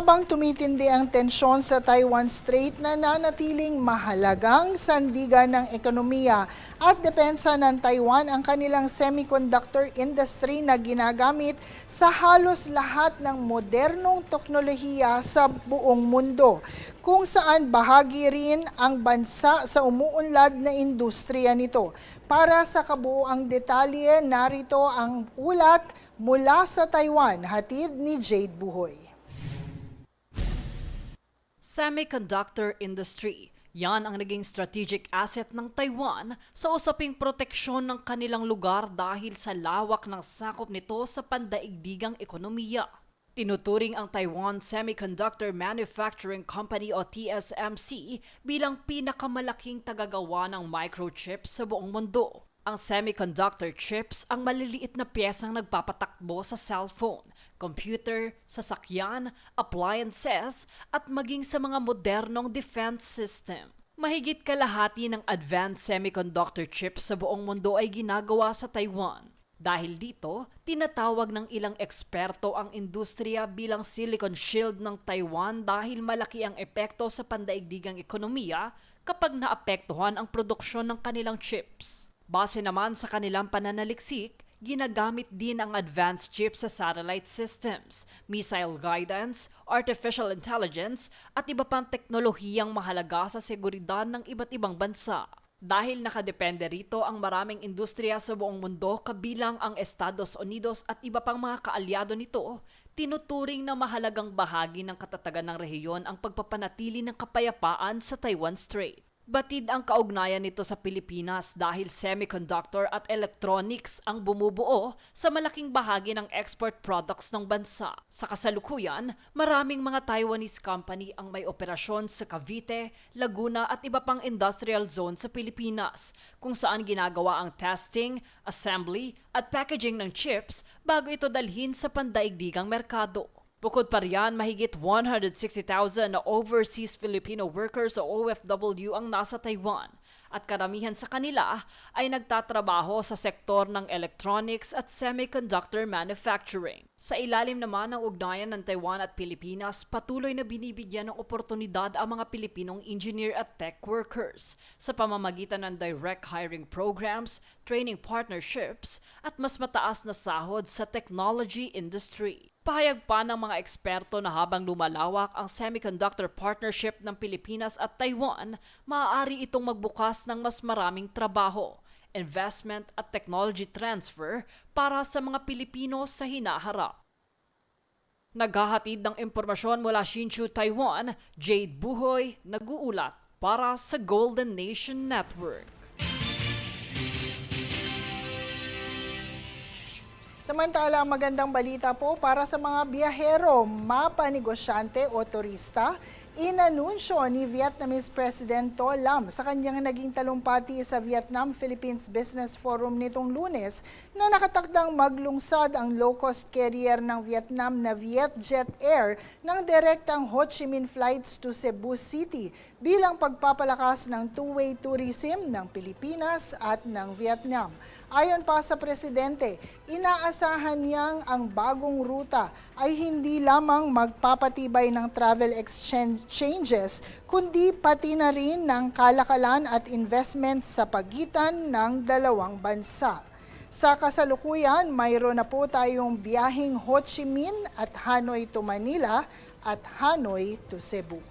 Habang tumitindi ang tensyon sa Taiwan Strait na nanatiling mahalagang sandigan ng ekonomiya at depensa ng Taiwan ang kanilang semiconductor industry na ginagamit sa halos lahat ng modernong teknolohiya sa buong mundo, kung saan bahagi rin ang bansa sa umuunlad na industriya nito. Para sa kabuuang detalye, narito ang ulat mula sa Taiwan, hatid ni Jade Buhoy. Semiconductor industry. Yan ang naging strategic asset ng Taiwan sa usaping proteksyon ng kanilang lugar dahil sa lawak ng sakop nito sa pandaigdigang ekonomiya. Tinuturing ang Taiwan Semiconductor Manufacturing Company o TSMC bilang pinakamalaking tagagawa ng microchips sa buong mundo. Ang semiconductor chips ang maliliit na piyesang nagpapatakbo sa cellphone, computer, sasakyan, appliances at maging sa mga modernong defense system. Mahigit kalahati ng advanced semiconductor chips sa buong mundo ay ginagawa sa Taiwan. Dahil dito, tinatawag ng ilang eksperto ang industriya bilang Silicon Shield ng Taiwan dahil malaki ang epekto sa pandaigdigang ekonomiya kapag naapektuhan ang produksyon ng kanilang chips. Base naman sa kanilang pananaliksik, ginagamit din ang advanced chips sa satellite systems, missile guidance, artificial intelligence at iba pang teknolohiyang mahalaga sa seguridad ng iba't ibang bansa. Dahil nakadepende rito ang maraming industriya sa buong mundo kabilang ang Estados Unidos at iba pang mga kaalyado nito, tinuturing na mahalagang bahagi ng katatagan ng rehiyon ang pagpapanatili ng kapayapaan sa Taiwan Strait. Batid ang kaugnayan nito sa Pilipinas dahil semiconductor at electronics ang bumubuo sa malaking bahagi ng export products ng bansa. Sa kasalukuyan, maraming mga Taiwanese company ang may operasyon sa Cavite, Laguna at iba pang industrial zone sa Pilipinas, kung saan ginagawa ang testing, assembly at packaging ng chips bago ito dalhin sa pandaigdigang merkado. Bukod pa riyan, mahigit 160,000 na overseas Filipino workers o OFW ang nasa Taiwan at karamihan sa kanila ay nagtatrabaho sa sektor ng electronics at semiconductor manufacturing. Sa ilalim naman ng ugnayan ng Taiwan at Pilipinas, patuloy na binibigyan ng oportunidad ang mga Pilipinong engineer at tech workers sa pamamagitan ng direct hiring programs, training partnerships at mas mataas na sahod sa technology industry. Pahayag pa ng mga eksperto na habang lumalawak ang semiconductor partnership ng Pilipinas at Taiwan, maaari itong magbukas ng mas maraming trabaho, investment at technology transfer para sa mga Pilipino sa hinaharap. Naghahatid ng impormasyon mula Hsinchu, Taiwan, Jade Buhoy, nag-uulat para sa Golden Nation Network. Samantala, magandang balita po para sa mga biyahero, mapa-negosyante o turista. Inanunsyo ni Vietnamese President To Lam sa kanyang naging talumpati sa Vietnam-Philippines Business Forum nitong Lunes na nakatakdang maglungsad ang low-cost carrier ng Vietnam na Vietjet Air ng direktang Ho Chi Minh flights to Cebu City bilang pagpapalakas ng two-way tourism ng Pilipinas at ng Vietnam. Ayon pa sa Presidente, inaasahan niyang ang bagong ruta ay hindi lamang magpapatibay ng travel exchanges, kundi pati na rin ng kalakalan at investment sa pagitan ng dalawang bansa. Sa kasalukuyan, mayroon na po tayong biyaheng Ho Chi Minh at Hanoi to Manila at Hanoi to Cebu.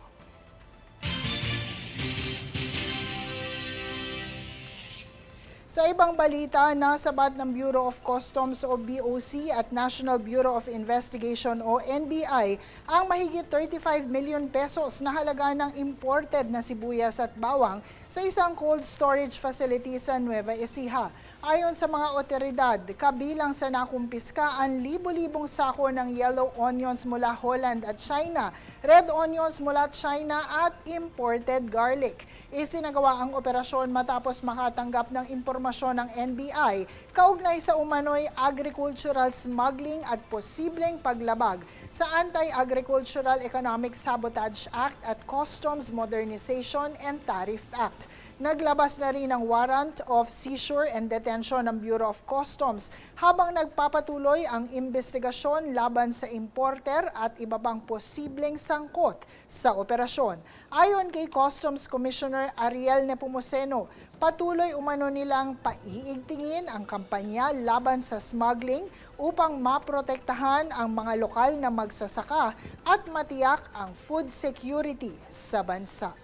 Sa ibang balita, nasabat ng Bureau of Customs o BOC at National Bureau of Investigation o NBI ang mahigit 35 million pesos na halaga ng imported na sibuyas at bawang sa isang cold storage facility sa Nueva Ecija. Ayon sa mga otoridad, kabilang sa nakumpiska ang libo-libong sako ng yellow onions mula Holland at China, red onions mula China at imported garlic. Isinagawa ang operasyon matapos makatanggap ng impormasyon impormasyon ng NBI kaugnay sa umano'y agricultural smuggling at posibleng paglabag sa Anti-Agricultural Economic Sabotage Act at Customs Modernization and Tariff Act. Naglabas na rin ng warrant of seizure and detention ng Bureau of Customs habang nagpapatuloy ang investigasyon laban sa importer at iba pang posibleng sangkot sa operasyon. Ayon kay Customs Commissioner Ariel Nepomuceno, patuloy umano nilang paiigtingin ang kampanya laban sa smuggling upang maprotektahan ang mga lokal na magsasaka at matiyak ang food security sa bansa.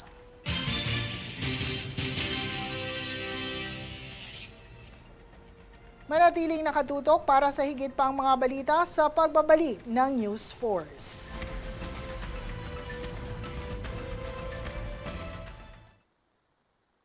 Manatiling nakatutok para sa higit pang mga balita sa pagbabalik ng News Force.